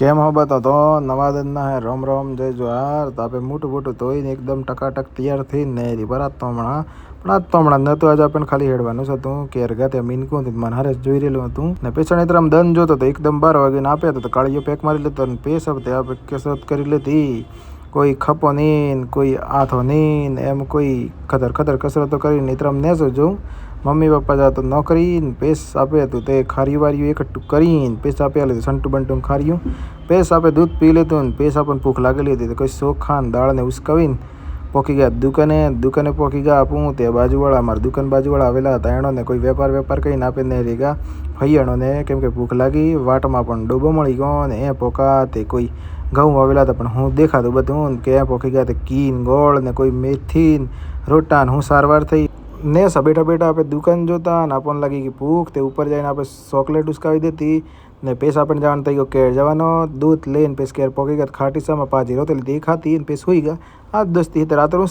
કેમ હો બતો તો નવા દનના હે રોમ રોમ જય જોહાર તો આપણે મોટું મોટું ધોઈને એકદમ ટકાટક તૈયાર થઈને ને ભરાત તો હમણાં પણ આજ તો હમણાં નતું આજે આપણને ખાલી હેડવાનું છે હતું કે ઘરગાતે મીનકું હતું મને હારે જોઈ રહેલું હતું ને પેછણ આમ દન જોતો તો એકદમ 12 વાગે આપ્યા તો કાળીઓ પેક મારી લેતો ને પેસ આપણે આપણે કસરત કરી લેતી કોઈ ખપો નહીં કોઈ આથો નહીં એમ કોઈ ખતર ખતર કસરતો કરીને ઇતરમ નેસો જોઉં મમ્મી પપ્પા જતો નોકરી પેસ આપે હતું તે ખારી વાર્યું એકઠું કરીને પેસ આપે લેતું સંટું બંટું ખાર્યું પેસ આપે દૂધ પી લેતું ને પેસ આપણને ભૂખ લાગેલી હતી તો કોઈ ચોખા ને દાળને ઉસકાવીને પોકી ગયા દુકાને પોકી ગયા આપું તે બાજુવાળા અમારા દુકાન બાજુવાળા આવેલા હતા એણોને કોઈ વેપાર કરીને આપે ને રહી ગયા ફૈયાણોને કેમ કે ભૂખ લાગી વાટમાં પણ ડોબો મળી ગયો ને એ પોકા તે કોઈ ઘઉં આવેલા હતા પણ હું દેખાતું બધું કે એ પોકી ગયા તે કીન ગોળ ને કોઈ મેથી રોટા ને હું સારવાર થઈ ને બેઠા બેઠા આપણે દુકાન જોતા ને આપણને લાગી કે ભૂખ તે ઉપર જઈને આપણે ચોકલેટ ઉસકાવી દેતી ને પેસ આપણને જવાનું થઈ ગયો કેર જવાનો દૂધ લઈને પેસ કેર પોકી ગયા ખાટી સામાં પાછી રોતેલી તે ખાતી ને પેસ હોઈ ગયા આ દોસ્તી રાતરું